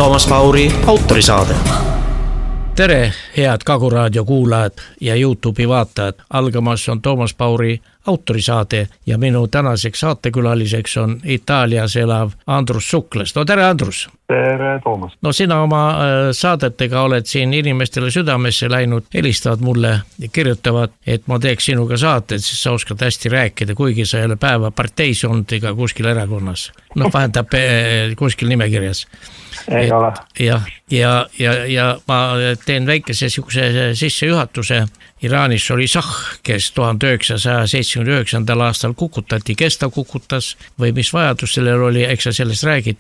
Toomas Pauri autorisaade. Tere, head Kagu Raadio kuulajad ja YouTube'i vaatajad. Algamas on Toomas Pauri autorisaade ja minu tänaseks saatekülaliseks on Itaalias elav Andrus Suklas. No tere, Andrus! Tere, Toomas! No sina oma saadetega oled siin inimestele südamesse läinud, helistavad mulle ja kirjutavad, et ma teeks sinuga saated, siis sa oskad hästi rääkida, kuigi sa ei ole päeva parteis olnud ega kuskil erakonnas. No vahendab kuskil nimekirjas. Ei ole. Ja ma teen väikese sissejuhatuse. Iraanis oli Shah, kes 1979. aastal kukutati, kes ta kukutas või mis vajadus sellel oli, eks sa sellest räägid.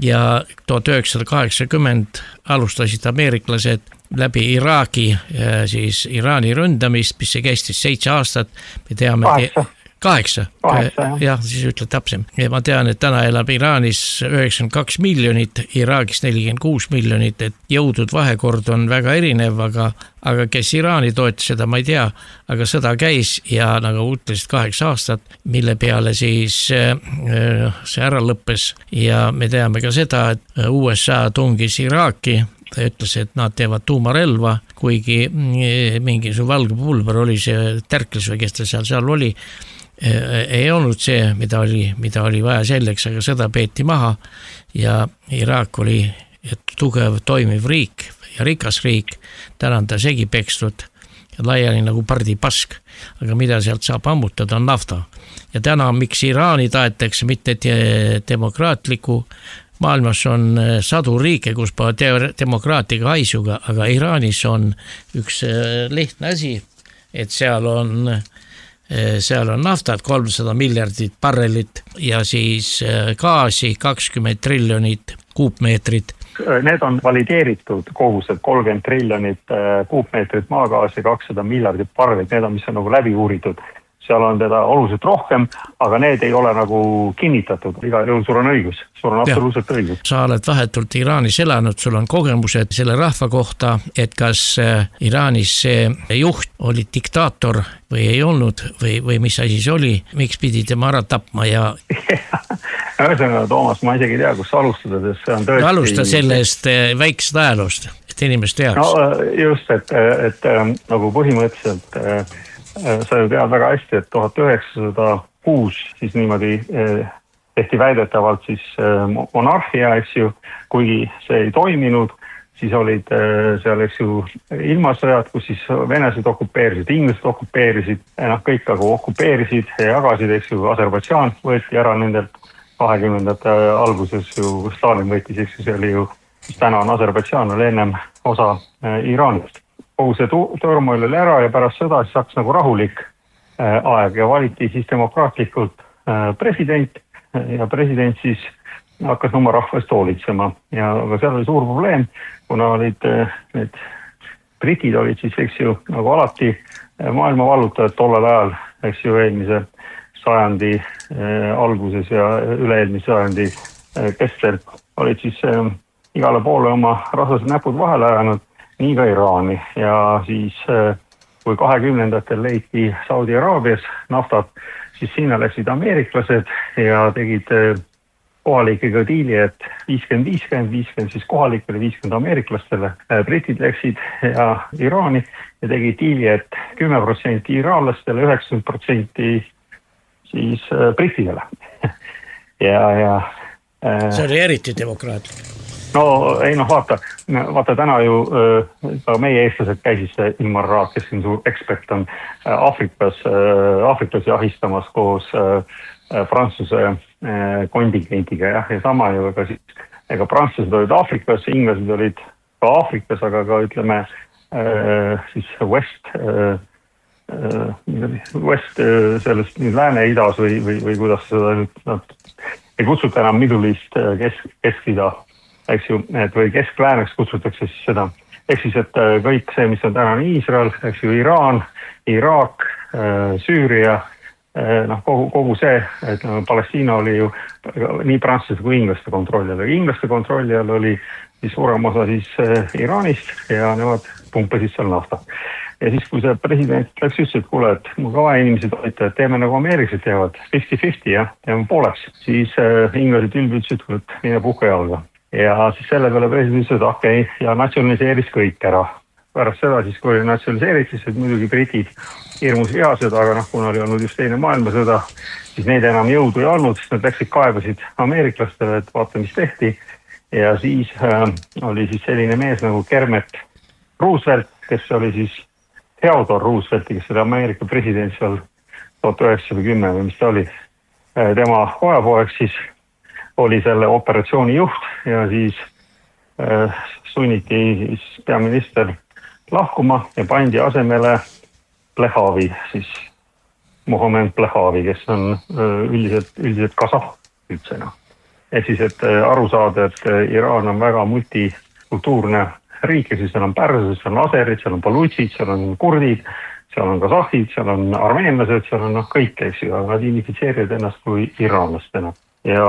Ja 1980 alustasid ameeriklased läbi Iraagi siis Iraani ründamist, mis see kestis 7 aastat. Me teame 8. Jah, siis ütled täpsem. Ja ma tean, et täna elab Iraanis 92 miljonit, Iraagis 46 miljonit, et jõudud vahekord on väga erinev, aga kes Iraani toetas seda, ma ei tea, aga sõda käis ja nagu ütlesid 8 aastat, mille peale siis see ära lõppes ja me teame ka seda, et USA tungis Iraaki. Ta ütles, et nad teevad tuumarelva, kuigi mingisugune valge pulber oli see Tärklis või kes ta seal oli. Ei olnud see, mida oli vaja selleks, aga sõda peeti maha ja Iraak oli tugev, toimiv riik ja rikas riik. Täna on ta segi pekstud ja laiali nagu pardipask, aga mida sealt saab ammutada on nafta. Ja täna, miks Iraani taetakse mitte demokraatliku, maailmas on sadu riike, kus pole demokraatiga haisuga, aga Iraanis on üks lihtne asi, et seal on naftat 300 miljardit barrelit ja siis gaasi 20 triljonit kuupmeetrit. Need on valideeritud kogused 30 triljonit kuupmeetrit maagaasi, 200 miljardit barrelit, need on, mis on nagu läbi uuritud. Seal on teda oluliselt rohkem, aga need ei ole nagu kinnitatud. Iga juhul sul on õigus, sul on absoluutselt õigus. Sa oled vahetult Iraanis elanud, sul on kogemused selle rahva kohta, et kas Iraanis see juht oli diktaator või ei olnud või mis asi see oli, miks pidi tema ära tapma ja... Ühesõnaga, Toomas, ma isegi ei tea, kus alustada, sest see on tõesti... Alusta sellest väiksest ajaloost, et inimest teaks. No just, et nagu põhimõtteliselt... Sa ju tead väga hästi, et 1906 siis niimoodi tehti väidetavalt siis monarhia, eks ju, kuigi see ei toiminud, siis olid seal, eks ju, ilmasõjad, kus siis venelased okupeerisid, inglased okupeerisid, kõik nagu okupeerisid ja jagasid, eks ju, Aserbaidžaan võeti ära nendelt 20. alguses ju, Stalin võttis, eks ju, see oli ju, mis täna on Aserbaidžaan, oli ennem osa Iraanist. Kogu see turmoil oli ära ja pärast sõda siis hakkas nagu rahulik aeg ja valiti siis demokraatlikult president ja president siis hakkas oma rahvast hoolitsema. Aga seal oli suur probleem, kuna olid need britid olid siis, eks ju, nagu alati maailma vallutajad tollel ajal, eks ju, eelmise sajandi alguses ja üle-eelmise sajandi kestel olid siis igale poole oma rasvased näpud vahele ajanud. Nii ka Iraani ja siis kui 20-ndatel leiti Saudi Araabias naftat, siis sinna läksid ameeriklased ja tegid kohalikega diili, et 50-50 siis kohalikele, 50 ameeriklastele. Britid läksid ja Iraani ja tegid diili, et 10% iraanlastele, 90% siis brittidele. See oli eriti demokraatlik. No ei vaata täna ju meie eestlased käisid Ilmar Raag, kes siin suur ekspert on Aafrikas jahistamas koos Prantsuse kontingentiga ja sama ju ega prantslased olid Aafrikas, inglased olid ka Aafrikas, aga ka ütleme siis West sellest lääne-idas või kuidas seda nüüd ei kutsuta enam Middle East kesk-ida. Eks ju, või kesklääneks kutsutakse siis seda. Eks siis, et kõik see, mis on täna Iisrael, eks ju, Iraan, Iraak, Süüria, kogu see, et Palestiina oli ju nii prantslaste kui inglaste kontrolli all. Inglaste kontrolli all oli siis suurem osa siis Iraanist ja nemad pumpasid seal nafta. Ja siis, kui see president läks ütles, et kuule, et mu ka inimesed olite, et teeme nagu ameeriklased teevad 50-50 ja teeme pooleks, siis inglased ülbid ütlesid, et mine puhka jalga. Ja siis selle peale president ütles, et okei, ja natsionaliseeris kõik ära. Pärast seda siis, kui oli natsionaliseeritud, siis muidugi britid hirmus vihased, aga kuna oli olnud just teine maailmasõda, siis neid enam jõudu ei olnud, siis nad läksid kaebasid ameeriklastele, et vaata, mis tehti. Ja siis oli siis selline mees nagu Kermit Roosevelt, kes oli siis Theodore Roosevelt, kes oli Ameerika president seal 1910 või mis ta oli. Tema pojapoeg siis oli selle operatsiooni juht ja siis sunniti siis peaminister lahkuma ja pandi asemele Plehavi, siis Mohammed Plehavi, kes on üldiselt kasah üldse. Et siis, et aru saada, et Iraan on väga multikultuurne riik, ja siis seal on pärslased, seal on aserid, seal on balutsid, seal on kurdid, seal on kasahid, seal on armeenlased, seal on kõik, eks ju, aga nad identifitseerivad ennast kui iraanlastena. Ja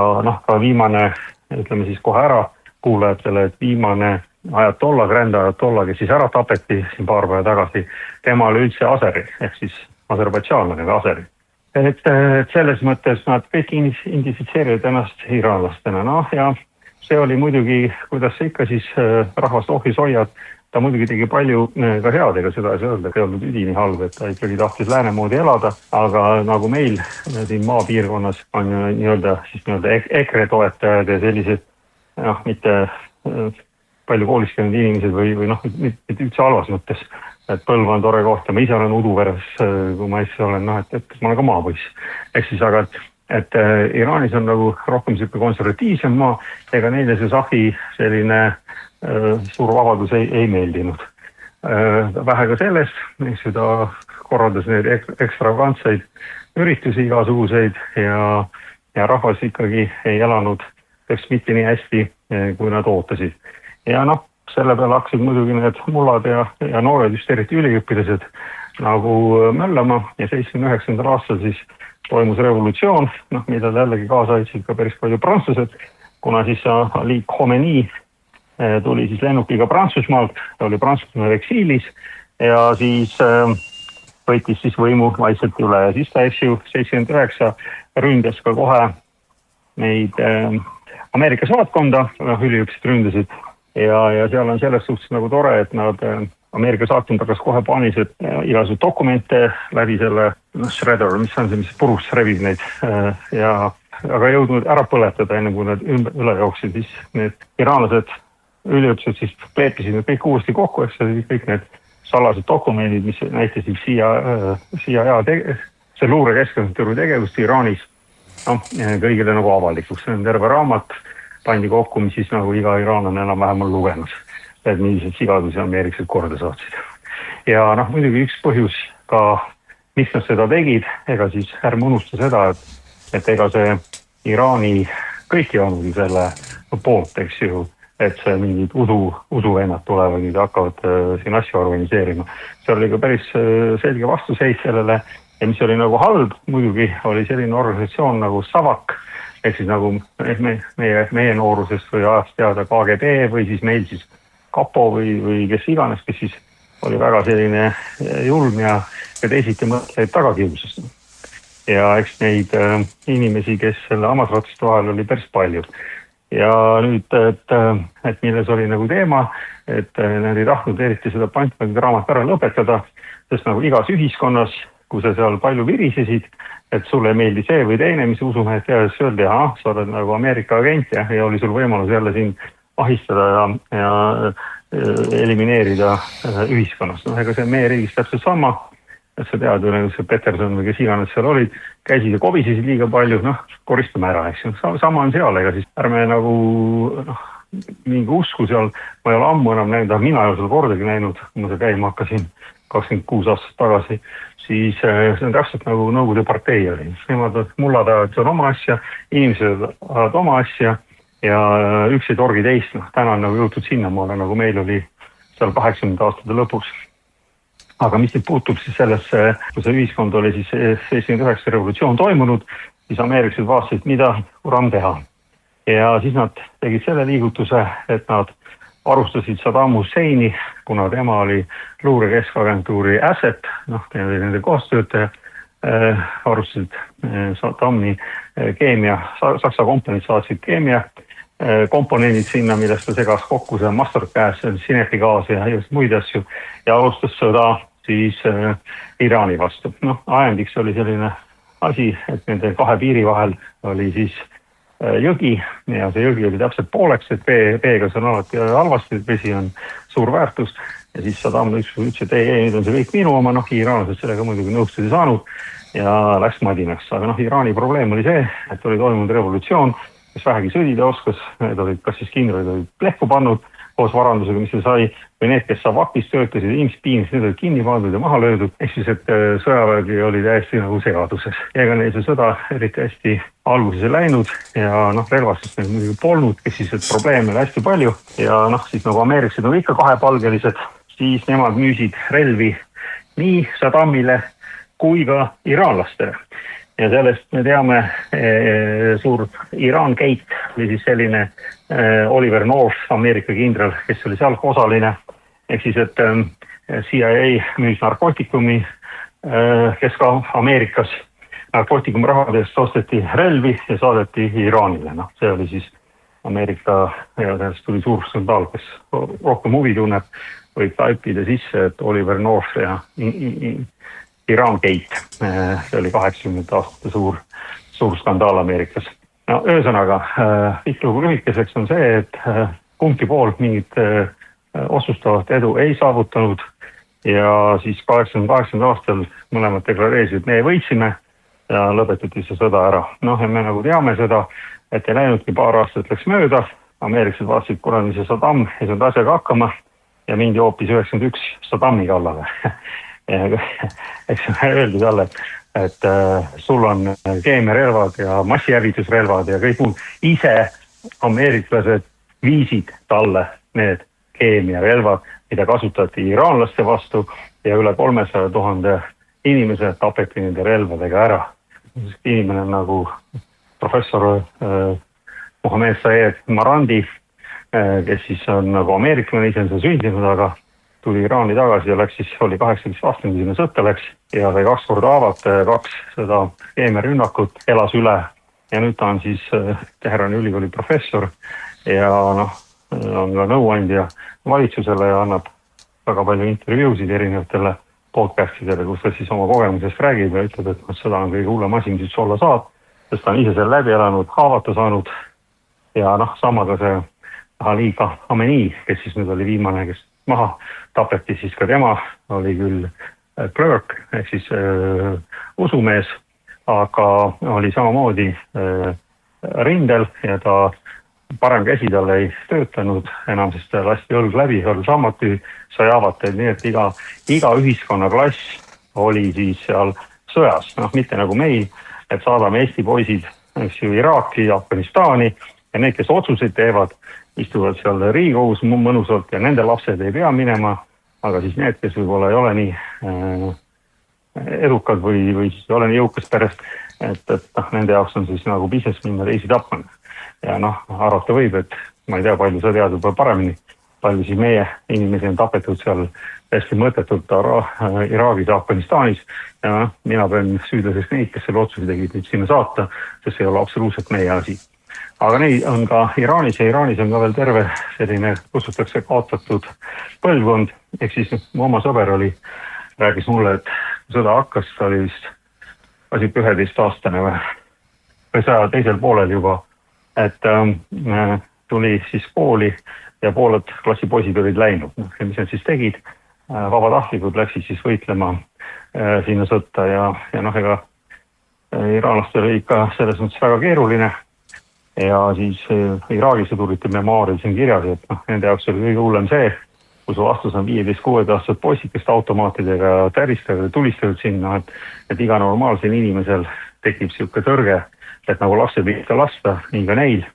ka viimane, ütleme siis kohe ära kuulajatele, et viimane ajatolla, Grand Ajatolla, kes siis ära tapeti siin paar päeva tagasi, tema oli üldse aseri, ehk siis aserbaidžaanlane või aseri. Et selles mõttes nad kõik identifitseerivad ennast iraanlastena. Ja see oli muidugi, kuidas sa ikka siis rahvast ohjus hoiad, ta muidugi tegi palju ka head, ega seda ei saa öelda, ei olnud üdini halb, et ta ikkagi tahtis lääne moodi elada, aga nagu meil siin maapiirkonnas on nii-öelda EKRE toetajad ja sellised, mitte palju koolis käinud inimesed või mitte üldse halvas mõttes, et Põlva on tore koht ja ma ise olen Uduveres, kui ma ise olen, et ma olen ka maapoiss. Eks siis, aga et Iraanis on nagu rohkem selline konservatiivsem maa, ega neile see Sahi selline suur vabadus ei meeldinud. Vähe ka sellest, eks ju ta korraldas neid ekstravagantseid üritusi igasuguseid ja rahvas ikkagi ei elanud mitte nii hästi, kui nad ootasid. Ja selle peale hakkasid muidugi need mullad ja noored, just eriti üliõpilased nagu möllama ja 79. aastal siis toimus revolutsioon, mida jällegi kaasa aitasid ka päris palju prantslased, kuna siis Ali Khomeni tuli siis lennukiga Prantsusmaalt, ta oli Prantsusmaal eksiilis ja siis võitis siis võimu vaikselt üle ja siis ta 79 ründas ka kohe neid Ameerika saatkonda, üliõpilased ründasid. Ja seal on selles suhtes nagu tore, et nad Ameerika saatkond hakkas kohe paanis, et igasugused dokumente läbi selle shredder, mis on see, mis purust rebib neid aga jõudnud ära põletada, enne kui nad üle jooksid, siis need iraanlased üliõpilased siis kleepisid need kõik uuesti kokku, eks kõik need salased dokumendid, mis näitasid see luurekeskkonna tegevust Iraanis kõigile nagu avalikuks. See on terve raamat, pandi kokku, mis siis nagu iga iraanlane enam-vähem on lugenud, et millised sigadusi ameeriklased korda saatsid. Ja muidugi üks põhjus ka, miks nad seda tegid, ega siis ärme unusta seda, et ega see Iraani kõik ei olnud selle poolt, eks ju, et see mingid usuvennad tulevad ja hakkavad siin asju organiseerima. See oli ka päris selge vastuseis sellele ja mis oli nagu halb, muidugi oli selline organisatsioon nagu Savak, ehk siis nagu meie noorusest või ajast teada KGB või siis meil siis Kapo või kes iganes, kes siis oli väga selline julm ja teisiti mõtleid tagakiusast. Ja eks neid inimesi, kes selle hammasrataste vahel oli päris palju. Ja nüüd, et milles oli nagu teema, et nad ei tahtnud eriti seda pantvangi raamat ära lõpetada, sest nagu igas ühiskonnas, kui sa seal palju virisesid, et sulle ei meeldi see või teine, mis usumehed teades öeldi, sa oled nagu Ameerika agent ja oli sul võimalus jälle siin ahistada ja elimineerida ühiskonnast. Ega see meie riigis täpselt sama, et sa tead, see Peterson või kes iganes seal olid, käisid ja kobisesid liiga palju, koristame ära, eks ju. Sama on seal, ega siis ärme nagu mingi usku seal, ma ei ole ammu enam näinud, mina ei ole seal kordagi näinud, kui ma seal käima hakkasin 26 aastat tagasi, siis see on täpselt nagu Nõukogude partei oli. Nemad mullad ajavad seal oma asja, inimesed ajavad oma asja ja üks ei torgi teist. Täna on nagu jõutud sinnamaale, nagu meil oli seal 80 aastate lõpus. Aga mis nüüd puutub siis sellesse, kui see ühiskond oli siis 79 revolutsioon toimunud, siis ameeriklased vaatasid, mida kuram teha. Ja siis nad tegid selle liigutuse, et nad arustasid Saddam Husseini, kuna tema oli luurekeskagentuuri asset, nende koostöötaja, arustasid Saddami keemia, Saksa kompanid saatsid keemia komponendid sinna, millest ta segas kokku, see mustard gas, sinepigaas ja muid asju ja alustas sõda siis Iraani vastu. Noh, ajendiks oli selline asi, et nende kahe piiri vahel oli siis jõgi ja see jõgi oli täpselt pooleks, et veega see on alati halvasti, et vesi on suur väärtus ja siis Saddam ütles, et ei, nüüd on see kõik minu oma, noh, iraanlased sellega muidugi nõustuda ei saanud ja läks madinaks, aga noh, Iraani probleem oli see, et oli toimunud revolutsioon, kes vähegi sõdida oskas, need olid kas siis kindralid olid plehku pannud koos varandusega, mis see sai, või need, kes Savakis töötasid, Inspiinis, need olid kinni pandud ja maha löödud, ehk siis, et sõjavägi oli täiesti nagu segaduses. Ja ega neil see sõda eriti hästi alguses ei läinud ja noh, relvastust neil muidugi polnud, kes siis, et probleeme oli hästi palju ja noh, siis nagu ameeriklased on ikka kahepalgelised, siis nemad müüsid relvi nii Saddamile kui ka iraanlastele. Ja sellest me teame suur Iraan Gate oli siis selline Oliver North, Ameerika kindral, kes oli seal osaline. Ehk siis, et CIA müüs narkootikumi Kesk-Ameerikas. Narkootikumi rahadest osteti relvi ja saadeti Iraanile. No, see oli siis Ameerika ja sellest tuli suur skandaal, kes rohkem huvi tunneb, võib taipida sisse, et Oliver North ja Iraan Gate, see oli 80 aastate suur skandaal Ameerikas. No, ühesõnaga, piklugu lühikeseks on see, et kumbki pool mingit otsustavat edu ei saavutanud ja siis 88 aastal mõlemad deklareerisid, et me võitsime ja lõpetati see sõda ära. Noh, ja me nagu teame seda, et ei läinudki paar aastat läks mööda, ameeriklased vaatasid, kuna see Saddam ei saanud asjaga hakkama ja mindi hoopis 91 Saddami kallale. Eks öeldi talle, et sul on keemiarelvad ja massihävitusrelvad ja kõik muud. Ise ameeriklased viisid talle need keemiarelvad, mida kasutati iraanlaste vastu ja üle 300 000 inimese tapeti nende relvadega ära. Inimene nagu professor Mohammed Sayed Marandi, kes siis on nagu ameeriklane ise on sündinud, aga tuli Iraani tagasi ja läks siis, oli 18 aastane, kui sinna sõtta läks ja sai 2 korda haavata ja 2 seda keemiarünnakut elas üle ja nüüd ta on siis Teherani ülikooli professor ja noh, on ka nõuandja valitsusele ja annab väga palju intervjuusid erinevatele podcastidele, kus ta siis oma kogemusest räägib ja ütleb, et seda on kõige hullem asi, mis üldse olla saab, sest ta on ise seal läbi elanud, haavata saanud ja noh, sama ka see Ali Khamenei, kes siis nüüd oli viimane, kes maha tapeti, siis ka tema oli küll clerk, ehk siis usumees, aga oli samamoodi rindel ja ta parem käsi tal ei töötanud enam, sest ta lasti õlg läbi, õlg sammati, sai avata, nii et iga ühiskonnaklass oli siis seal sõjas, noh mitte nagu meil, et saadame Eesti poisid, eks ju, Iraaki, Afganistani ja need, kes otsuseid teevad, istuvad seal Riigikogus mõnusalt ja nende lapsed ei pea minema, aga siis need, kes võib-olla ei ole nii edukad või siis ei ole nii jõukas perest, et noh, nende jaoks on siis nagu business minna teisi tapma. Ja noh, arvata võib, et ma ei tea, palju sa tead juba paremini, palju siis meie inimesi on tapetud seal hästi mõttetult Iraagis ja Afganistanis ja noh, mina pean süüdlaseks neid, kes selle otsuse tegid nüüd sinna saata, sest see ei ole absoluutselt meie asi. Aga neid on ka Iraanis ja Iraanis on ka veel terve selline, kutsutakse kaotatud põlvkond, ehk siis mu oma sõber räägis mulle, et sõda hakkas, ta oli vist 11-aastane või 100 teisel poolel juba, et tuli siis kooli ja pooled klassipoisid olid läinud. Ja mis nad siis tegid? Vabatahtlikud läksid siis võitlema sinna sõtta ja noh, ega iraanlastel oli ikka selles mõttes väga keeruline. Ja siis Iraagi sõdurite memoaarid siin kirjas, et noh, nende jaoks oli kõige hullem see, kui su vastus on 15-16 aastased poisid, kes automaatidega täristavad ja tulistavad sinna, et iga normaalsel inimesel tekib sihuke tõrge, et nagu lapsed pihta lasta, nii ka neil.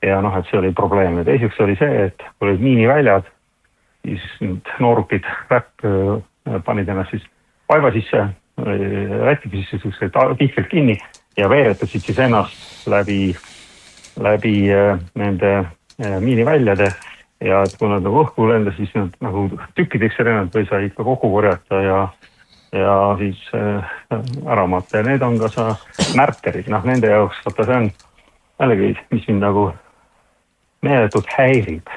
Ja noh, et see oli probleem. Ja teiseks oli see, et olid miiniväljad, siis noorukid panid ennast siis vaiva sisse, rättiga sisse tihkelt kinni ja veeretasid siis ennast läbi nende miiniväljade ja et kui nad nagu õhku lendas, siis nad nagu tükkideks lennanud või sai ikka kokku korjata ja siis ära matta. Ja need on ka sa märterid, noh nende jaoks, vaata see on jällegi, mis mind nagu meeletult häirib,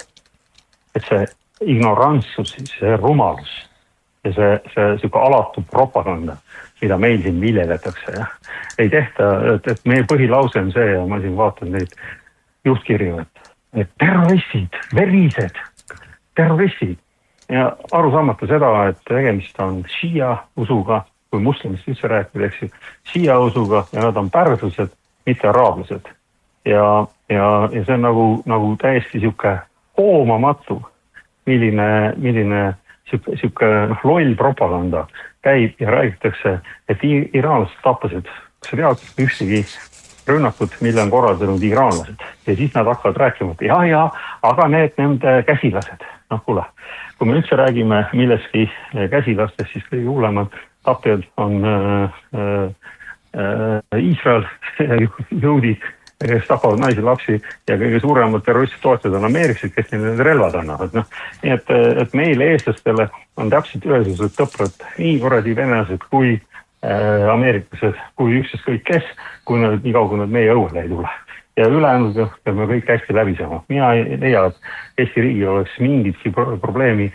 et see ignorantsus, see rumalus ja see alatu propaganda, mida meil siin viljeletakse. Ja ei tehta, et meie põhilause on see ja ma siin vaatan neid juhtkirju, et terroristid, verised, terroristid ja aru saamata seda, et tegemist on šiia usuga, kui muslimist üldse rääkida, eks ju, šiia usuga ja nad on pärslased, mitte araablased. Ja see on nagu täiesti siuke hoomamatu, milline siuke loll propaganda käib ja räägitakse, et iraanlased tappasid, kas sa tead, ühtegi rünnakut, mille on korraldanud iraanlased. Ja siis nad hakkavad rääkima, et ja, aga nende käsilased. Kuule, kui me üldse räägime milleski käsilastest, siis kõige hullemad tapjad on Iisrael, juudid, kes tapavad naisi, lapsi ja kõige suuremad terroristid toetajad on ameeriklased, kes need relvad annavad. Nii et meile eestlastele on täpselt ühesugused tõprad nii kuradi venelased kui ameeriklased, kui üksteist kõik kes, kui nii kaua, kui nad meie õuele ei tule. Ja ülejäänud peame kõik hästi läbi saama. Mina ei leia, et Eesti riigil oleks mingitki probleemi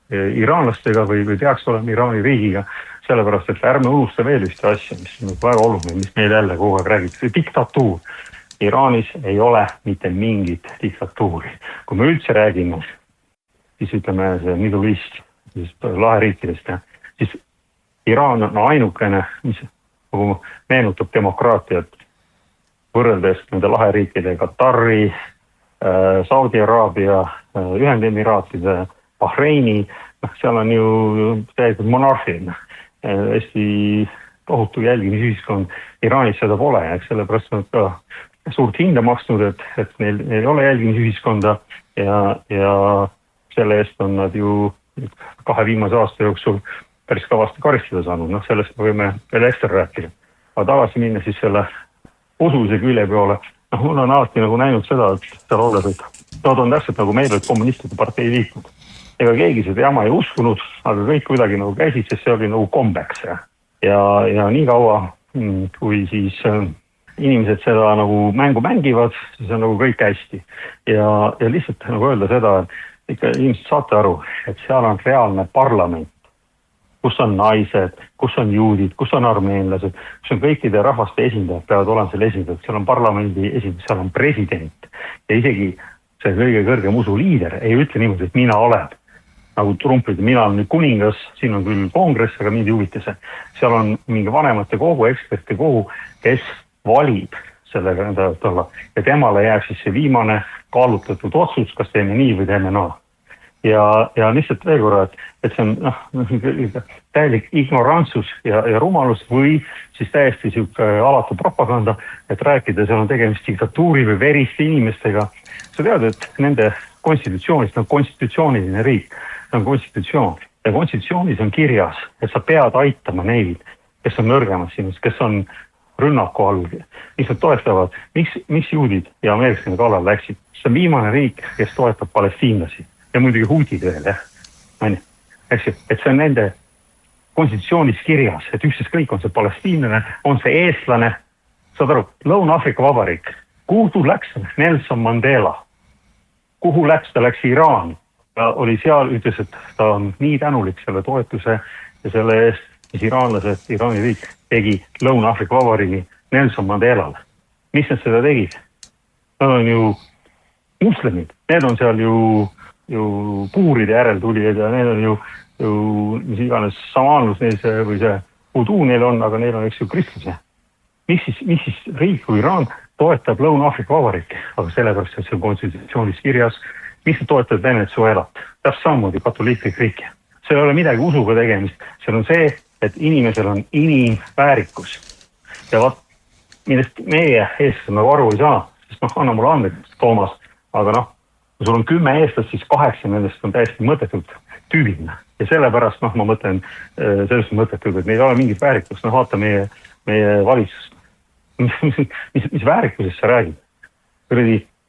iraanlastega või peaks olema Iraani riigiga, sellepärast, et ärme unusta veel ühte asja, mis on väga oluline, mis meil jälle kogu aeg räägitakse. Diktatuur. Iraanis ei ole mitte mingit diktatuuri. Kui me üldse räägime, siis ütleme see Middle East, siis laheriikidest, siis Iraan on ainukene, mis meenutab demokraatiat võrreldes nende laheriikidega Katari, Saudi-Araabia, Ühendemiraatide, Bahreini, seal on ju täielikult monarhia, hästi tohutu jälgimisühiskond. Iraanis seda pole, sellepärast on ka suurt hinda maksnud, et neil ei ole jälgimisühiskonda ja selle eest on nad ju 2 viimase aasta jooksul päris kõvasti karistada saanud. Sellest me võime veel ekstra rääkida. Aga tagasi minna siis selle usulise külje peale. Mul on alati näinud seda, et seal olles, et nad on täpselt nagu meil kommunistide partei liikud. Ega keegi seda jama ei uskunud, aga kõik kuidagi käisid, sest see oli kombeks. Ja nii kaua, kui siis inimesed seda mängu mängivad, siis on kõik hästi. Ja lihtsalt öelda seda, et ikka inimesed saate aru, et seal on reaalne parlament, kus on naised, kus on juudid, kus on armeenlased, kus on kõikide rahvaste esindajad, peavad olema selle esindajad, seal on parlamendi esindajad, seal on president ja isegi see kõige kõrgem usuliider ei ütle niimoodi, et mina olen nagu Trump ütleb, mina olen nüüd kuningas, siin on küll kongress, aga mind ei huvita see. Seal on mingi vanemate kogu, ekspertide kogu, kes valib sellega olla ja temale jääb siis see viimane kaalutletud otsus, kas teeme nii või teeme naa. Ja lihtsalt veel korra, et see on täielik ignorantsus ja rumalus või siis täiesti siuke alatu propaganda, et rääkida, seal on tegemist diktatuuri või veriste inimestega. Sa tead, et nende konstitutsioonist on konstitutsiooniline riik, see on konstitutsioon ja konstitutsioonis on kirjas, et sa pead aitama neid, kes on nõrgemad sinust, kes on rünnaku all, mis nad toetavad, miks juudid ja ameeriklased kallal läksid. See on viimane riik, kes toetab palestiinlasi. Ja muidugi huudid veel, eks ju, et see on nende konstitutsioonis kirjas, et ükskõik on see palestiinlane, on see eestlane, saad aru, Lõuna-Aafrika Vabariik, kuhu läks Nelson Mandela, kuhu läks, ta läks Iraani, ta oli seal, ütles, et ta on nii tänulik selle toetuse ja selle eest, mis iraanlased, Iraani riik tegi Lõuna-Aafrika Vabariigi Nelson Mandelale. Mis nad seda tegid? Nad on ju muslimid, need on seal ju puuride järeltulijad ja neil on ju mis iganes samaanlus neil või see uduu neil on, aga neil on eks ju kristluse. Mis siis riik kui Iraan toetab Lõuna-Aafrika Vabariiki, aga sellepärast, et see on konstitutsioonis kirjas, mis toetab Venezuelat, täpselt samamoodi katoliiklik riik. See ei ole midagi usuga tegemist, see on see, et inimesel on inimväärikus. Ja millest meie eestlased aru ei saa, sest anna mulle andmed, Toomas, aga kui sul on 10 eestlast, siis 8 nendest on täiesti mõttetult tüübina. Ja sellepärast, ma mõtlen, sellest mõttetult, et neil ei ole mingit väärikust. Vaata meie valitsust. Mis väärikusest sa räägid?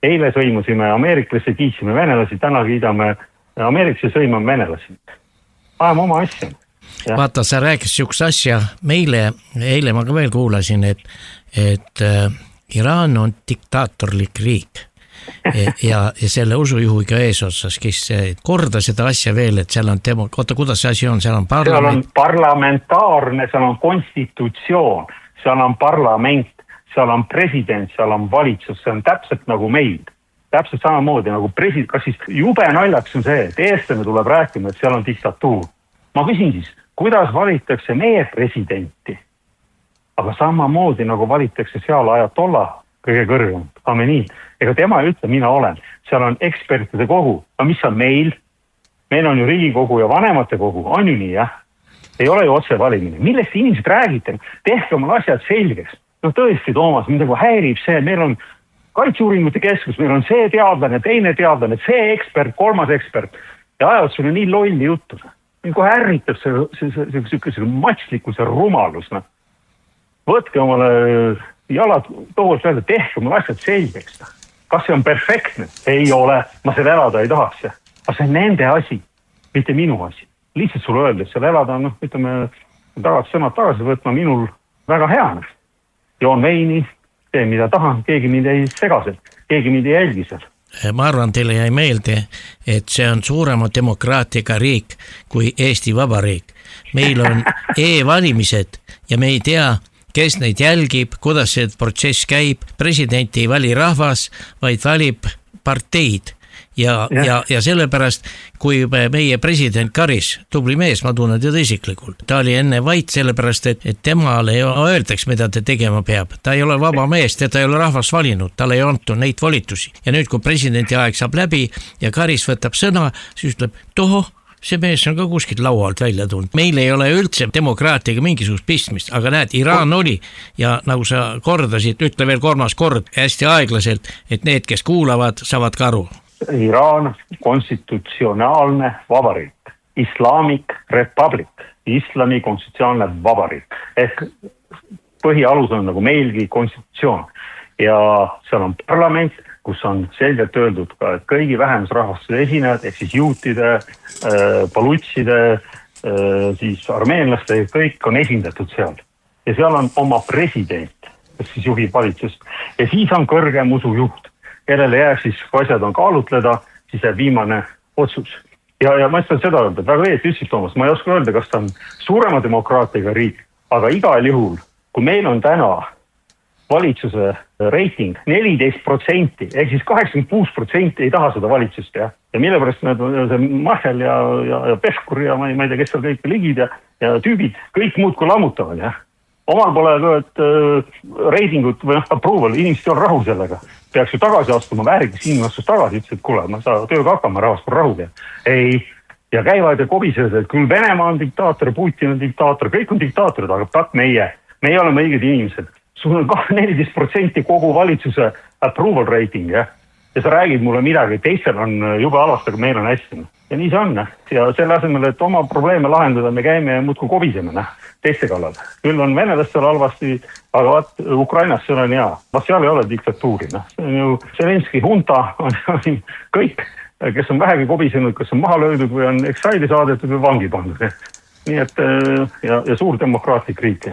Eile sõimusime ameeriklasi, kiitsime venelasi, täna kiidame ameeriklasi, sõimame venelasi. Ajame oma asja. Ja. Vaata, sa rääkis üks asja eile ma ka veel kuulasin, et Iraan on diktaatorlik riik. ja selle usujuhiga eesotsas, kes korda seda asja veel, et seal on oota, kuidas see asi on, seal on seal on parlamentaarne, seal on konstitutsioon, seal on parlament, seal on president, seal on valitsus, see on täpselt nagu meil. Täpselt samamoodi nagu president, kas siis jube naljaks on see, et eestlane tuleb rääkima, et seal on diktatuur. Ma küsin siis, kuidas valitakse meie presidenti? Aga samamoodi nagu valitakse seal ajatolla kõige kõrgem, Khamenei. Ega tema ei ütle, mina olen. Seal on ekspertide kogu. Aga mis on meil? Meil on ju Riigikogu ja vanemate kogu. On ju nii, jah? Ei ole ju otse valimine. Millest inimesed räägite? Tehke omal asjad selgeks. No tõesti, Toomas, midagi häirib see. Meil on kaitseuuringute keskus, meil on see teadlane, teine teadlane, see ekspert, kolmas ekspert. Ja ajavad sulle nii lolli juttu. Kohe ärritab see matslikkuse rumalus. Võtke omale jalad tohult öelda, tehke omale asjad selgeks. Kas see on perfektne? Ei ole, ma seal elada ei tahaks. Aga see on nende asi, mitte minu asi. Lihtsalt sulle öelda, et seal elada on, ütleme, sõnad tagasi võtma minul väga hea. Joon veini, tee mida tahan, keegi mind ei segaselt, keegi mind ei jälgi seal. Ma arvan, teile jäi meelde, et see on suurema demokraatiaga riik kui Eesti Vabariik. Meil on e-valimised ja me ei tea, kes neid jälgib, kuidas see protsess käib. President ei vali rahvas, vaid valib parteid. Ja sellepärast, kui meie president Karis, tubli mees, ma tunnen teda isiklikult, ta oli enne vait sellepärast, et temale öeldaks, mida ta tegema peab. Ta ei ole vaba mees, teda ei ole rahvas valinud, talle ei antud neid volitusi. Ja nüüd, kui presidendi aeg saab läbi ja Karis võtab sõna, siis ütleb, see mees on ka kuskilt laualt välja tulnud. Meil ei ole üldse demokraatiaga mingisugust pistmist, aga näed, Iraan oli ja nagu sa kordasid, ütle veel kolmas kord hästi aeglaselt, et need, kes kuulavad, saavad ka aru. Iraan konstitutsionaalne vabariik, Islamic Republic, islami konstitutsionaalne vabariik. Ehk põhialus on nagu meilgi konstitutsioon ja seal on parlament, kus on selgelt öeldud ka, et kõigi vähemusrahvaste esinejad, ehk siis juutide, palutside, siis armeenlaste, kõik on esindatud seal. Ja seal on oma president, kes siis juhib valitsust. Ja siis on kõrgem usujuht, kellele jääb siis, kui asjad on kaalutleda, siis jääb viimane otsus. Ja ma ütlen seda öelda, väga veeti ütlesid, Toomas, ma ei oska öelda, kas ta on suurema demokraatiaga riik, aga igal juhul, kui meil on täna valitsuse reiting 14%, ehk siis 86% ei taha seda valitsust, ja mille pärast see Mahel ja Pevkur ja ma ei tea, kes seal kõik ligid ja tüübid, kõik muud kui lammutavad, jah. Omal pole ka, et reitingut või approval, inimesed ei ole rahu sellega. Peaks ju tagasi astuma, väärikas inimestus tagasi, ütles, et kuule, ma saa tööga hakkama, rahvas pole rahu. Ei, ja käivad ja kobisevad, et küll Venemaa on diktaator, Putin on diktaator, kõik on diktaatorid, aga pat meie oleme õiged inimesed. Sul on 14% kogu valitsuse approval rating, jah. Ja sa räägid mulle midagi, teistel on juba alastaga, meil on hästi. Ja nii see on, ja selle asemel, et oma probleeme lahendada, me käime ja muudku kobiseme, teiste kallal. Küll on venelastel halvasti, aga vaat Ukrainas see on hea. Seal ei ole diktatuuri. See on ju Zelenski hunta, on kõik, kes on vähegi kobisenud, kes on maha löödud või on eksaili saadetud või vangi pandud. Nii et ja suur demokraatlik riik.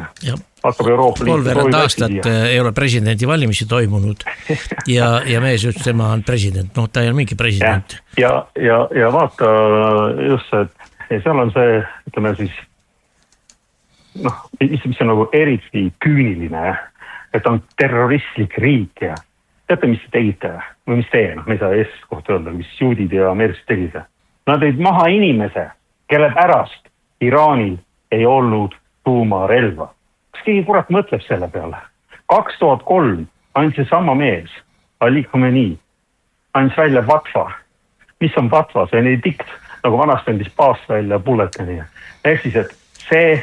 Hakkab Euroopa Liitu. Kolverand aastat ei ole presidendi valimisi toimunud ja mees ütles, tema on president. Ta ei ole mingi president. Ja vaata just, et seal on see, ütleme siis, mis on nagu eriti küüniline, et on terroristlik riik ja teate, mis te tegite või mis teie, me ei saa Eestis kohta öelda, mis juudid ja ameeriksed tegite. Nad tõid maha inimese, kelle pärast Iraanil ei olnud tuumarelva. Kas keegi kurat mõtleb selle peale? 2003 andis see sama mees, Ali Khamenei, andis välja vatva. Mis on vatva? See on edikt, nagu vanasti andis paas välja bulletini. Ehk siis, et see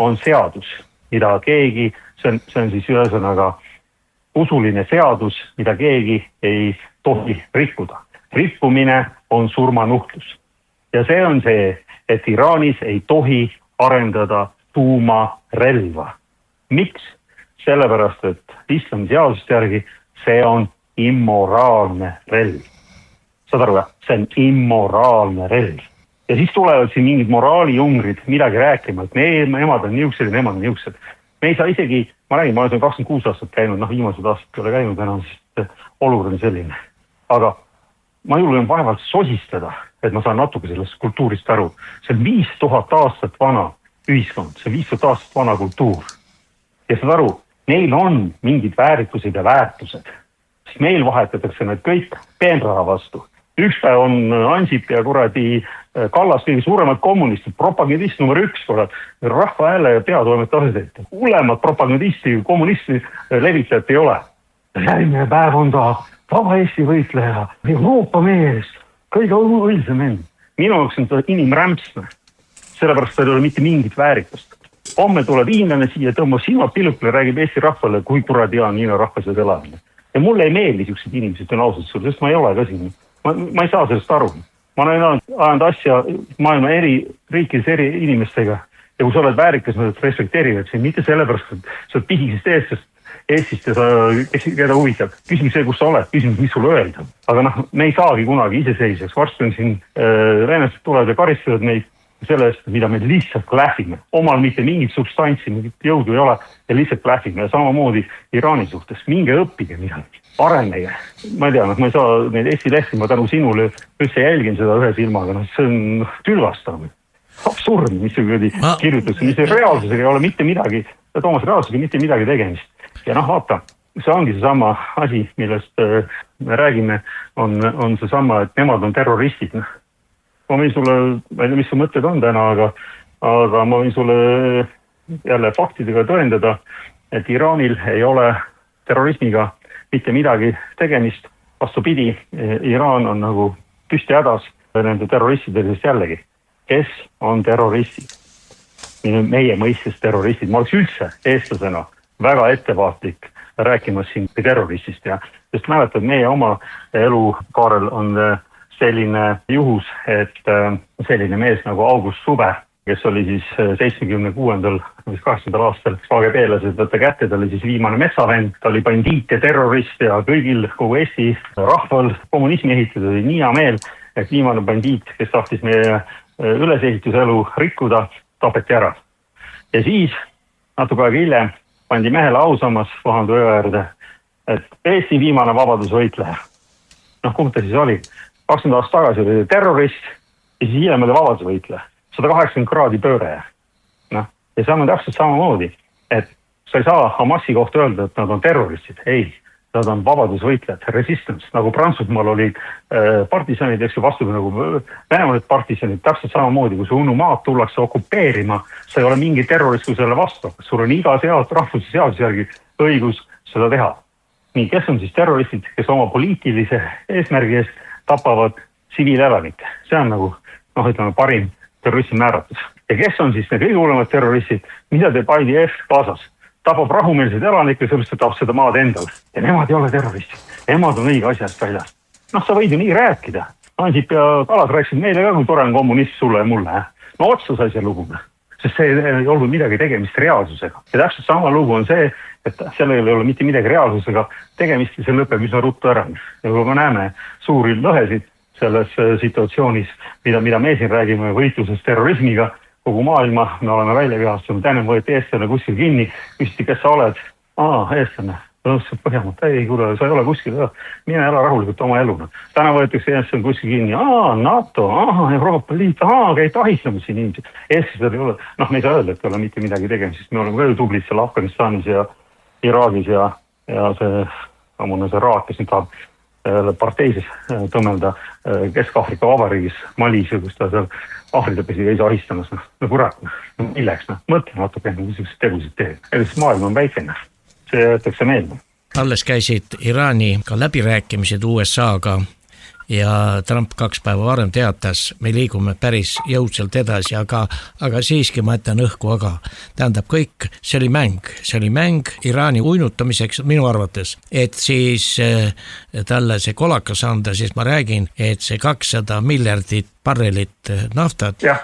on seadus, mida keegi, see on siis ühesõnaga usuline seadus, mida keegi ei tohi rikkuda. Rippumine on surmanuhtlus. Ja see on see, et Iraanis ei tohi arendada tuumarelva. Miks? Sellepärast, et islami seadusest järgi see on immoraalne relv. Saad aru, see on immoraalne relv. Ja siis tulevad siin mingid moraaliungrid midagi rääkima, et nemad on niuksed ja nemad on niuksed. Me ei saa isegi, ma olen 26 aastat käinud, viimased aastat ei ole käinud enam, sest olukord on selline. aga ma julgen vaevalt sosistada, et ma saan natuke sellest kultuurist aru. See on 5000 aastat vana ühiskond, see 5000 aastat vana kultuur. Ja saad aru, neil on mingid väärikused ja väärtused. Siis meil vahetatakse need kõik peenraha vastu. Üks päev on Ansip ja kuradi Kallas kõige suuremad kommunistid, propagandist number 1 korrad, Rahva Hääle ja peatoimetajasid. Hulemad propagandisti, kommunisti levitajat ei ole. Järgmine päev on ta vaba Eesti võitleja, Euroopa mees, kõige õilsem end. Minu jaoks on ta inimrämpsne, sellepärast ta ei ole mitte mingit väärikust. Homme tuleb hiinlane siia, tõmbab silmad pilukile, räägib Eesti rahvale, kui kuradi on Hiina rahvas ja elamine. Ja mulle ei meeldi siuksed inimesed, on ausalt sul, sest ma ei ole ka siin. Ma ei saa sellest aru. Ma olen ajanud asja maailma eri riikides eri inimestega ja kui sa oled väärikas, nad respekteerivad siin mitte sellepärast, et sa oled pisikest Eestist ja sa, keda huvitab. Küsimus see, kus sa oled, küsimus, mis sulle öelda. Aga me ei saagi kunagi iseseisvaks. Varsti on siin Venest tulevad ja karistavad meid selle eest, mida me lihtsalt lähvime. Omal mitte mingit substantsi, mingit jõudu ei ole ja lihtsalt lähvime. Ja samamoodi Iraani suhtes. Minge õppige midagi. Arenege. Ma ei tea, ma ei saa neid Eesti lehti, ma tänu sinule üldse jälgin seda ühe silmaga. See on tülvastav. Absurd, mis see kirjutus, mis reaalsusega ei ole mitte midagi, Toomas reaalsusega mitte midagi tegemist. Ja vaata, see ongi see sama asi, millest me räägime, on see sama, et nemad on terroristid. Ma võin sulle, ma ei tea, mis su mõtted on täna, aga ma võin sulle jälle faktidega tõendada, et Iraanil ei ole terrorismiga mitte midagi tegemist. Vastupidi, Iraan on nagu püsti hädas nende terroristidest jällegi. Kes on terroristid? Meie mõistes terroristid. Ma oleks üldse eestlasena väga ettevaatlik rääkimas siin terroristist. Sest mäletad, meie oma elukaarel on selline juhus, et selline mees nagu August Sube, kes oli siis 76. 80. aastal KGB-lased võtta kätte, ta oli siis viimane metsavend, ta oli bandiit ja terrorist ja kõigil kogu Eesti rahval kommunismi ehitada oli nii hea meel, et viimane bandiit, kes tahtis meie ülesehituselu rikkuda, tapeti ära. Ja siis natuke aega hiljem pandi mehele ausammas Vahandu ööäärde, et Eesti viimane vabadusvõitleja. Kumb ta siis oli? 20 aastat tagasi oli terrorist ja siis hiljem oli vabadusvõitleja. 180 kraadi pööre. Ja see on täpselt samamoodi, et sa ei saa Hamasi kohta öelda, et nad on terroristid. Ei, nad on vabadusvõitlejad, resistance. Nagu Prantsusmaal olid partisanid, eks ju vastu nagu Venemaal olid partisanid, täpselt samamoodi, kui su unumaad tullakse okupeerima, sa ei ole mingi terrorist kui selle vastu. Sul on iga rahvuse seaduse järgi õigus seda teha. Nii, kes on siis terroristid, kes oma poliitilise eesmärgi eest tapavad tsiviilelanikke? See on nagu, ütleme, parim terrorismi määratus. Ja kes on siis need kõige hullemad terroristid, mida teeb IDF Gazas? Tapab rahumeelseid elanikke, sellepärast tapab seda maad endal. Ja nemad ei ole terroristid. Nemad on õige asjast väljas. Sa võid ju nii rääkida. Ansip ja Kallas rääkisid meile ka, kui tore on kommunist sulle ja mulle. Otsa sai see lugu. Sest see ei olnud midagi tegemist reaalsusega. Ja täpselt sama lugu on see, et sellel ei ole mitte midagi reaalsusega tegemist ja see lõpeb üsna ruttu ära. Ja kui me näeme suuri lõhesid selles situatsioonis, mida me siin räägime võitluses terrorismiga, kogu maailma, me oleme välja vihastanud, enne võeti eestlane kuskil kinni, küsiti, kes sa oled? Eestlane. Põhjamaalt, ei kuule, sa ei ole kuskil, mine ära rahulikult oma eluna. Täna võetakse eestlane kuskil kinni, NATO, Euroopa Liit, käid ahistamas siin inimesed. Eestlased ei ole, me ei saa öelda, et ei ole mitte midagi tegemist, me oleme ka tublid seal Afganistanis ja Iraagis ja see ammune see raak, kes nüüd tahab parteises tõmelda Kesk-Afrika Vabariigis, Malis, kus ta seal Afrikapesi käis ahistamas. Kurat, milleks? Mõtle natuke, niisugused tegusid teed. Maailm on väikene, see jäetakse meelde. Alles käisid Iraani ka läbirääkimised USA-ga ja Trump 2 päeva varem teatas, me liigume päris jõudselt edasi, aga siiski ma jätan õhku, aga tähendab kõik, see oli mäng Iraani uinutamiseks minu arvates, et siis talle see kolakas anda, siis ma räägin, et see 200 miljardit barrelit naftat ja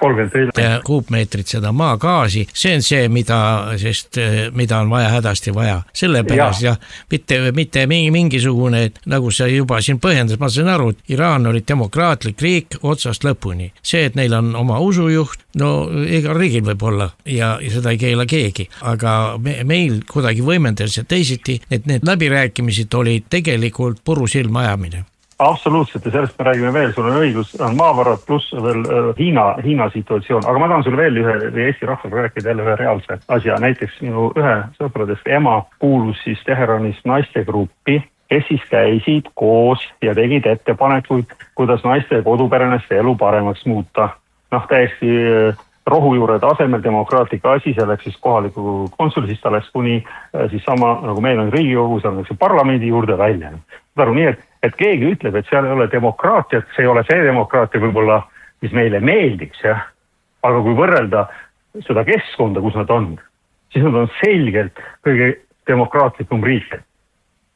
kuupmeetrit seda maagaasi, see on see, mida on vaja hädasti vaja. Sellepärast ja mitte mingisugune, nagu sa juba siin põhjendas, ma sain aru, et Iraan oli demokraatlik riik otsast lõpuni. See, et neil on oma usujuht, igal riigil võib olla ja seda ei keela keegi, aga meil kuidagi võimendas ja teisiti, et need läbirääkimised olid tegelikult puru silma ajamine. Absoluutselt ja sellest me räägime veel, sul on õigus, on maavarad pluss veel Hiina situatsioon, aga ma tahan sulle veel ühe Eesti rahvale rääkida jälle ühe reaalse asja, näiteks minu ühe sõpradest ema kuulus siis Teheranis naistegruppi, kes siis käisid koos ja tegid ettepanekuid, kuidas naiste ja kodupereneste elu paremaks muuta. Täiesti rohujuure tasemel demokraatlik asi, see läks siis kohaliku konsulisist, ta läks kuni siis sama, nagu meil on Riigikogu, seal läks parlamendi juurde välja. Aru nii, et keegi ütleb, et seal ei ole demokraatiat, see ei ole see demokraatia võib-olla, mis meile meeldiks, jah. Aga kui võrrelda seda keskkonda, kus nad on, siis nad on selgelt kõige demokraatlikum riik.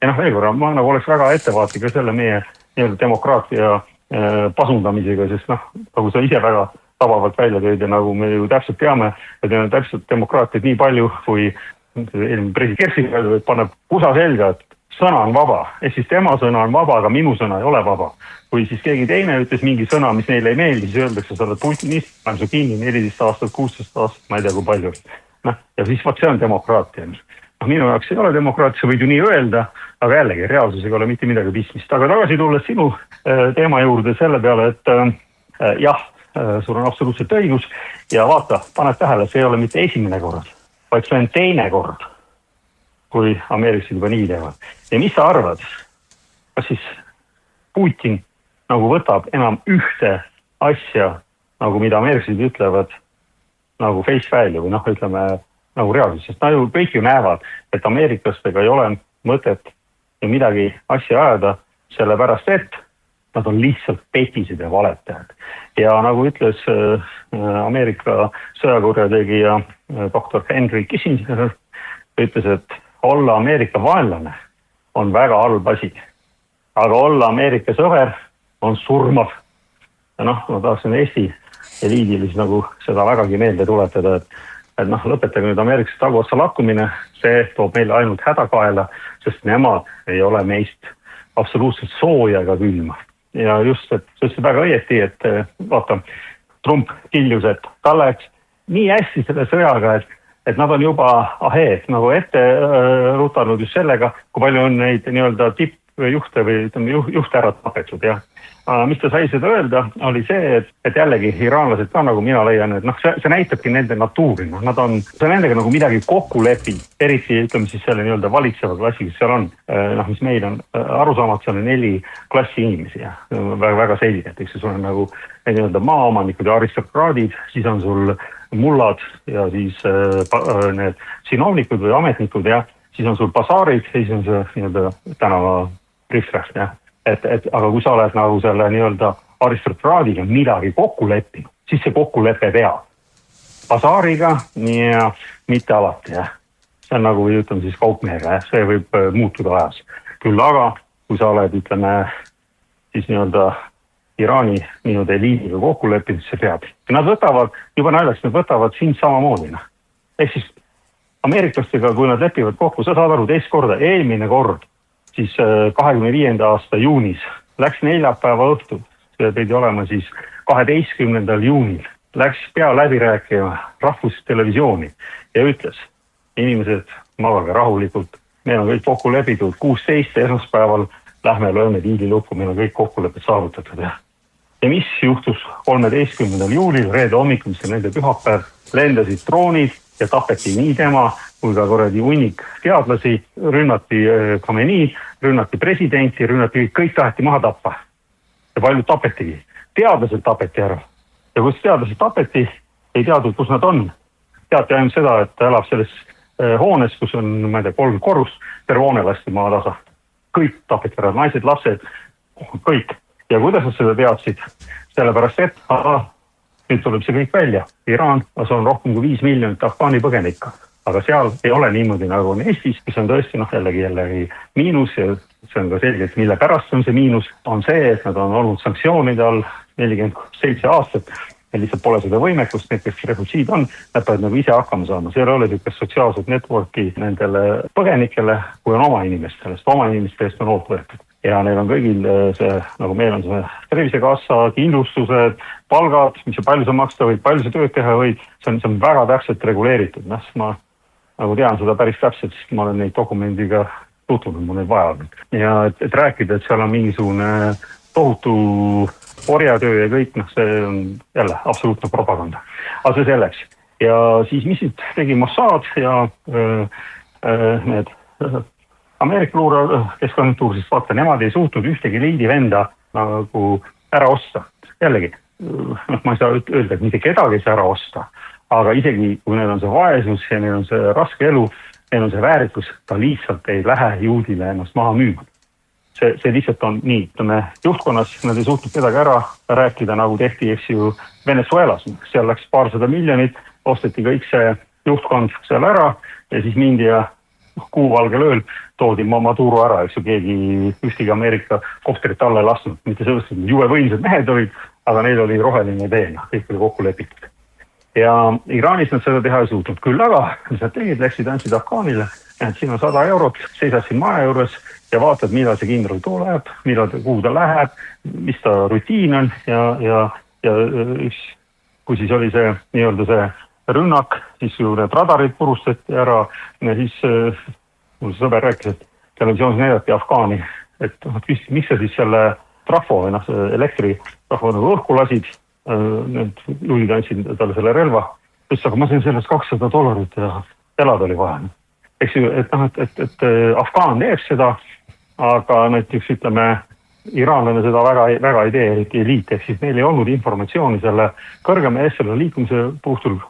Ja veel korra, ma nagu oleks väga ettevaatlik selle meie demokraatia pasundamisega, sest nagu sa ise väga tabavalt välja tõid ja nagu me ju täpselt teame, et on täpselt demokraatiat nii palju, kui eelmine president Kersti paneb pusa selga, et sõna on vaba. Ehk siis tema sõna on vaba, aga minu sõna ei ole vaba. Kui siis keegi teine ütles mingi sõna, mis neile ei meeldi, siis öeldakse, sa oled putinist, panem su kinni 14 aastat, 16 aastat, ma ei tea kui palju. Ja siis see on demokraatia. Minu jaoks ei ole demokraatia, sa võid ju nii öelda, aga jällegi reaalsusega ei ole mitte midagi pistmist. Aga tagasi tulles sinu teema juurde selle peale, et jah, sul on absoluutselt õigus ja vaata, paned tähele, see ei ole mitte esimene kord, vaid see on teine kord, kui ameeriklased juba nii teevad. Ja mis sa arvad, kas siis Putin nagu võtab enam ühte asja, nagu mida ameeriklased ütlevad, nagu face value või ütleme nagu reaalsus, sest nad ju kõik ju näevad, et ameeriklastega ei ole mõtet ja midagi asja ajada, sellepärast et nad on lihtsalt petised ja valetajad. Ja nagu ütles Ameerika sõjakurjategija doktor Henry Kissinger, ütles, et olla Ameerika vaenlane on väga halb asi, aga olla Ameerika sõber on surmav. Ja ma tahaksin Eesti eliidilis nagu seda vägagi meelde tuletada, et lõpetage nüüd ameeriklaste taguotsa lakkumine, see toob meile ainult hädakaela, sest nemad ei ole meist absoluutselt sooja ega külma. Ja just, et see ütles väga õieti, et vaata, Trump kiljus, et ta läks nii hästi selle sõjaga, et nad on juba aheed nagu ette rutanud just sellega, kui palju on neid nii-öelda tippjuhte või juhte ära tapetud. Ja mis ta sai seda öelda, oli see, et jällegi iraanlased ka nagu mina leian, et see näitabki nende natuuri. Nad on nendega nagu midagi kokku lepi, eriti ütleme siis selle nii-öelda valitseva klassi, kes seal on, mis meil on arusaamad, seal on 4 klassi inimesi ja väga, väga selgelt, eks sul on nagu nii-öelda maaomanikud ja aristokraadid, siis on sul mullad ja siis need sinovnikud või ametnikud ja siis on sul basaarid ja siis on see nii-öelda tänava riffräht, jah. Aga kui sa oled nagu selle nii-öelda aristokraadiga midagi kokku leppinud, siis see kokkulepe peab. Basaariga ja mitte alati, jah. See on nagu, ütleme siis kaupmehega, jah. See võib muutuda ajas. Küll aga, kui sa oled, ütleme, siis nii-öelda Iraani nii-öelda eliidiga kokku leppinud, see peab. Ja nad võtavad, juba naljaks, nad võtavad sind samamoodi. Ehk siis ameeriklastega, kui nad lepivad kokku, sa saad aru teist korda, eelmine kord, siis 25. aasta juunis läks neljapäeva õhtul, see pidi olema siis 12. juunil, läks pea läbi rääkima rahvustelevisiooni ja ütles, inimesed, magage rahulikult, meil on kõik kokku lepitud, 16. esmaspäeval lähme lööme diili lukku, meil on kõik kokkulepped saavutatud. Ja mis juhtus 13. juulil, reede hommikul, mis on nende pühapäev, lendasid droonid ja tapeti nii tema kui ka korradi hunnik teadlasi, rünnati Khamenei, rünnati presidenti, rünnati kõik taheti maha tappa. Ja paljud tapetigi. Teadlased tapeti ära. Ja kus teadlased tapeti, ei teadnud, kus nad on. Teati ainult seda, et ta elab selles hoones, kus on, ma ei tea, 3 korrust, terve hoone lasti maa tasa. Kõik tapeti ära, naised, lapsed, kõik. Ja kuidas nad seda teadsid? Sellepärast, et nüüd tuleb see kõik välja. Iraan on rohkem kui 5 miljonit afgaani põgenikku. Aga seal ei ole niimoodi nagu on Eestis, mis on tõesti jällegi miinus ja see on ka selgelt, mille pärast on see miinus, on see, et nad on olnud sanktsioonide all 47 aastat ja lihtsalt pole seda võimekust, need, kes refugiid on, nad peavad nagu ise hakkama saama. Seal ei ole tükkas sotsiaalset networki nendele põgenikele, kui on oma inimestele, sest oma inimeste eest on hoolt võetud. Ja neil on kõigil see, nagu meil on see tervisekassa, kindlustused, palgad, mis ja palju sa maksta võid, palju sa tööd teha võid, see on väga täpselt reguleeritud. Ma nagu tean seda päris täpselt, sest ma olen neid dokumendiga tutvunud, mul neid vaja olnud. Ja et rääkida, et seal on mingisugune tohutu orjatöö ja kõik, see on jälle absoluutne propaganda. Aga see selleks. Ja siis mis nüüd tegi Mossad ja need Ameerika luure keskagentuur, siis vaata, nemad ei suutnud ühtegi liidivenda nagu ära osta. Jällegi, ma ei saa öelda, et mitte kedagi ei saa ära osta, aga isegi kui neil on see vaesus ja neil on see raske elu, neil on see väärikus, ta lihtsalt ei lähe juudile ennast maha müüma. See lihtsalt on nii, juhtkonnas nad ei suutnud kedagi ära rääkida, nagu tehti, eks ju, Venezuelas. Seal läks $200 miljonit, osteti kõik see juhtkond seal ära ja siis mindi ja kuuvalgel ööl toodi Maduro ära, eks ju, keegi ühtegi Ameerika kopterit alla ei lasnud. Mitte sellest, et juve võimsad mehed olid, aga neil oli roheline teena, kõik oli kokku lepitud. Ja Iraanis nad seda teha ei suutnud. Küll aga, mis nad tegid, läksid andsid Afgaanile, et siin on €100, seisad siin maja juures ja vaatad, millal see kindral tuleb, kuhu ta läheb, mis ta rutiin on ja kui siis oli see nii-öelda see rünnak, siis ju need radarid purustati ära ja siis mul sõber rääkis, et televisioonis näidati Afgaani, et küsiti, miks sa siis selle trafo või elektri trafo nagu õhku lasid, need juhid andsid talle selle relva, ütles, aga ma sain sellest $200 ja elada oli vaja. Eks ju, et Afgaan teeb seda, aga näiteks ütleme, iraanlane seda väga ei tee, eriti eliit, ehk siis neil ei olnud informatsiooni selle kõrgema eestselle liikumise puhtul,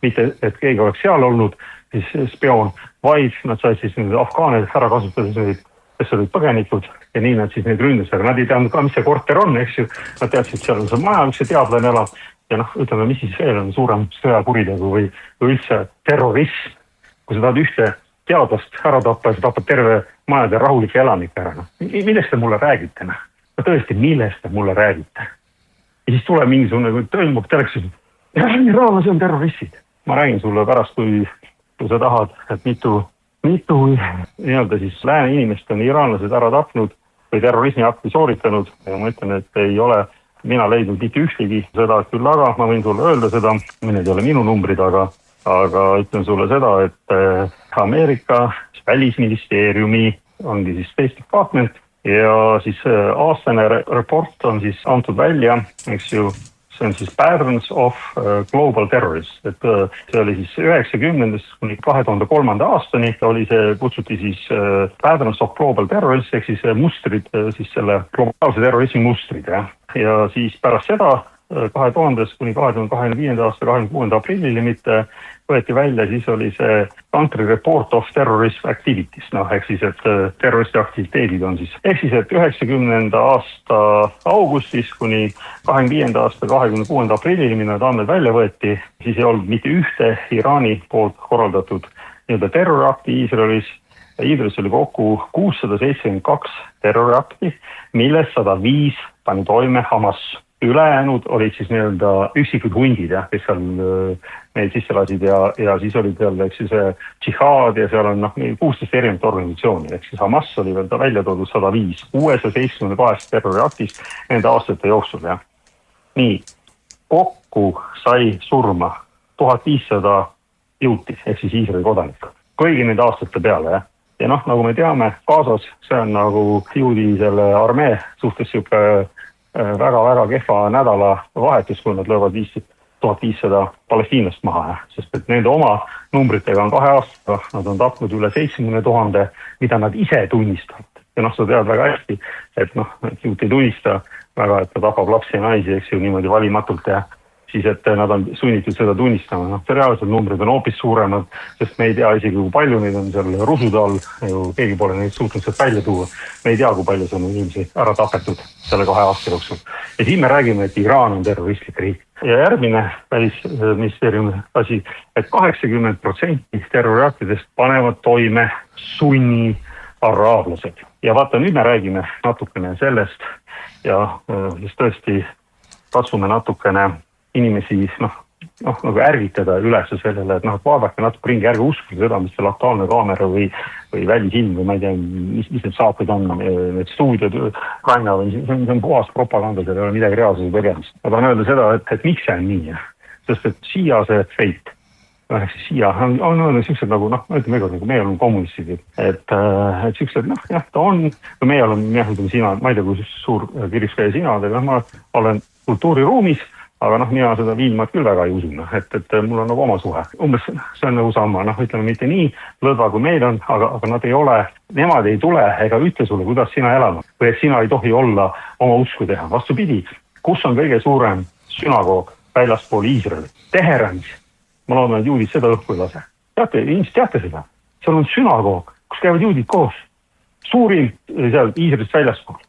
mitte et keegi oleks seal olnud, siis spioon, vaid nad said siis need afgaanid ära kasutades, kes olid põgenikud ja nii nad siis neid ründas, aga nad ei teadnud ka, mis see korter on, eks ju, nad teadsid, seal on see maja, mis see teadlane elab ja ütleme, mis siis veel on suurem sõjakuritegu või üldse terrorism, kui sa tahad ühte teadlast ära tappa ja sa tapad terve majade rahulike elanike ära. Millest te mulle räägite? Tõesti, millest te mulle räägite? Ja siis tuleb mingisugune tõlmub teleksus, iraanlased on terroristid. Ma räägin sulle pärast, kui sa tahad, et mitu nii-öelda siis lääne inimest on iraanlased ära tapnud või terrorismiakti sooritanud ja ma ütlen, et ei ole mina leidnud mitte ühtegi seda küll, aga ma võin sulle öelda seda, need ei ole minu numbrid, aga ütlen sulle seda, et Ameerika välisministeeriumi ongi siis State Department ja siis aastane report on siis antud välja, eks ju, see on siis Patterns of Global Terrorism, et see oli siis 90-ndast kuni 2003. aastani, oli see, kutsuti siis Patterns of Global Terrorism, ehk siis mustrid, siis selle globaalse terrorismi mustrid, ja siis pärast seda 2000 kuni 2025. aasta 26. aprillil mitte võeti välja, siis oli see Country Report of Terrorism Activities, ehk siis, et terroristi aktiviteedid on siis. Ehk siis, et 90. aasta augustis kuni 25. aasta 26. aprillil, mida need andmed välja võeti, siis ei olnud mitte ühte Iraani poolt korraldatud nii-öelda terroriakti Iisraelis. Iisraelis oli kokku 672 terroriakti, millest 105 pani toime Hamas. Ülejäänud olid siis nii-öelda üksikud hundid, kes seal neid sisse lasid ja siis olid veel, eks siis džihaad ja seal on 16 erinevat organisatsiooni, ehk siis Hamas oli veel välja toodud 105, 672 terroriaktist nende aastate jooksul. Nii, kokku sai surma 1500 juuti, ehk siis Iisraeli kodanikku, kõigi nende aastate peale. Ja nagu me teame, Gazas see on nagu juudi selle armee suhtes siuke väga-väga kehva nädala vahetus, kui nad löövad 1500 palestiinlast maha, sest et nende oma numbritega on 2 aastaga, nad on tapnud üle 70 000, mida nad ise tunnistavad. Ja sa tead väga hästi, et juut ei tunnista väga, et ta tapab lapsi ja naisi, eks ju, niimoodi valimatult ja siis, et nad on sunnitud seda tunnistama. Reaalsed numbrid on hoopis suuremad, sest me ei tea isegi, kui palju neid on seal rusude all, keegi pole neid suutnud sealt välja tuua. Me ei tea, kui palju see on inimesi ära tapetud selle 2 aasta jooksul. Ja siin me räägime, et Iraan on terroristlik riik. Ja järgmine välisministeeriumi asi, et 80% terroriaktidest panevad toime sunni araablased. Ja vaata, nüüd me räägime natukene sellest ja siis tõesti katsume natukene inimesi nagu ärgitada üles sellele, et vaadake natuke ringi, ärge uskuge seda, mis seal Aktuaalne Kaamera või välisilm või ma ei tea, mis need saated on, need stuudiod, Ukraina või see on puhas propaganda, seal ei ole midagi reaalsuse tegemist. Ma tahan öelda seda, et miks see on nii, sest et siia see feit läheks siia, on siuksed nagu ütleme ega, nagu meie oleme kommunistid, et siuksed jah, ta on, meie oleme ütleme sina, ma ei tea, kui suur kiriskäja sina, aga ma olen kultuuriruumis, aga mina seda Viilmaad küll väga ei usu, et mul on nagu oma suhe. Umbes see on nagu sama, ütleme mitte nii lõdva kui meil on, aga nad ei ole, nemad ei tule ega ütle sulle, kuidas sina elama või et sina ei tohi olla oma usku teha. Vastupidi, kus on kõige suurem sünagoog väljaspool Iisraeli? Teheranis. Ma loodan, et juudid seda õhku ei lase. Teate seda? Seal on sünagoog, kus käivad juudid koos. Suurim seal Iisraelist väljaspool.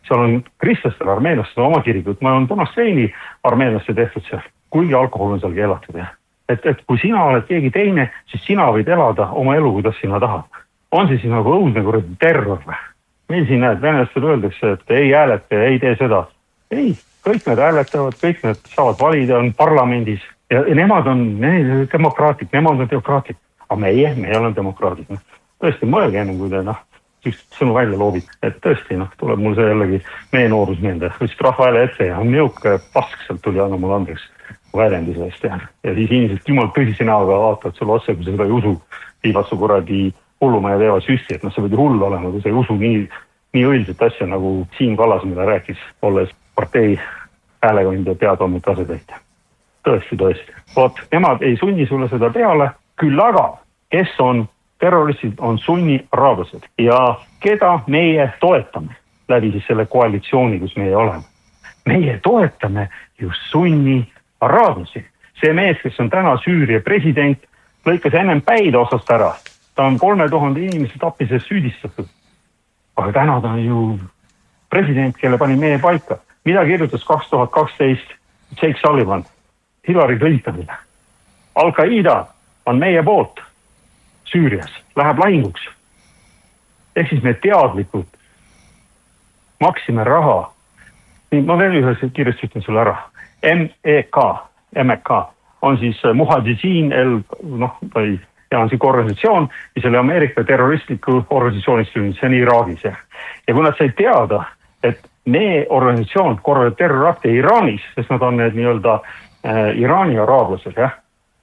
Seal on kristlastel, armeenlastel oma kirikud. Ma olen Thomas Veini armeenlaste tehtud seal. Kuigi alkohol on seal keelatud. Et kui sina oled keegi teine, siis sina võid elada oma elu, kuidas sina tahad. On see siis nagu õudne kuradi terror või? Meil siin näed, venelastel öeldakse, et ei hääleta ja ei tee seda. Ei, kõik need hääletavad, kõik need saavad valida, on parlamendis. Ja nemad on demokraatlik, nemad on teokraatlik. Aga meie oleme demokraatlik. Tõesti, mõelge enne, kui te sõnu välja loobid. Et tõesti, tuleb mul see jällegi meie noorus meelde. Võtsid rahva hääle ette ja niuke pask sealt tuli anna mulle andeks väljendis eest. Ja siis inimesed jumal tõsise näoga vaatavad sulle otse, kui sa seda ei usu. Viivad su kuradi hullumaja teevad süsti, et sa võid hull olema, kui sa ei usu nii õilset asja nagu Siim Kallas, mida rääkis, olles partei häälekandja peatoomik asetäitja. Tõesti. Vot, nemad ei sunni sulle seda peale, küll aga, kes on terroristid, on sunni araablased. Ja keda meie toetame läbi siis selle koalitsiooni, kus meie oleme? Meie toetame just sunni araablasi. See mees, kes on täna Süüria president, lõikas ennem päide osast ära. Ta on 3000 inimese tappises süüdistatud. Aga täna ta on ju president, kelle pani meie paika. Mida kirjutas 2012 Jake Sullivan? Hillary Clintonile. Al-Qaeda on meie poolt Süürias, läheb lahinguks. Ehk siis me teadlikult maksime raha. Ma veel ühes kiiresti ütlen sulle ära. MEK on siis Mujahideen on see organisatsioon, mis oli Ameerika terroristliku organisatsioonist, see on Iraagis. Ja kui nad said teada, et meie organisatsioon korraldab terrorakte Iraanis, sest nad on need nii-öelda Iraani araablased,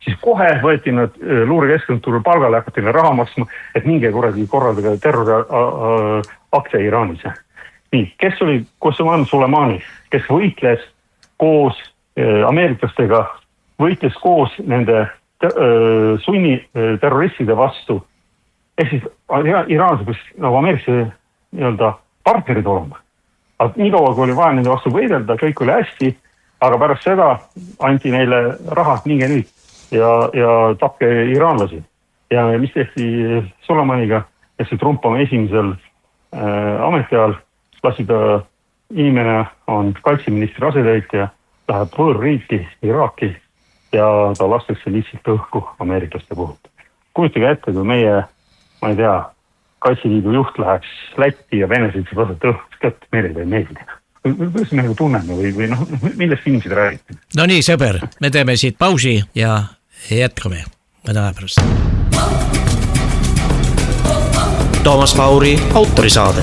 siis kohe võeti nad luurekeskkonnale palgale, hakati raha maksma, et minge korraldage terroriakte Iraanis. Nii, kes oli Qasem Soleimani, kes võitles koos ameeriklastega, võitles koos nende sunni terroristide vastu. Ehk siis Iraansugust nagu ameeriklase nii-öelda partnerid olema. Aga nii kaua, kui oli vaja nende vastu võidelda, kõik oli hästi, aga pärast seda anti neile raha, minge nüüd ja tapke iraanlasi. Ja mis tehti Soleimaniga, kes see Trump oma esimesel ametiajal lasi ta inimene on kaitseministri asetäitja, läheb võõrriiki, Iraaki ja ta lastakse lihtsalt õhku ameeriklaste puhul. Kujutage ette, kui meie, ma ei tea, Kaitseliidu juht läheks Lätti ja venesid see taset õhku, kätt meile ei meeldi. Kuidas me nagu tunneme või millest inimesed räägite? No nii, sõber, me teeme siit pausi ja jätkame mõne aja pärast. Toomas Pauri autorisaade.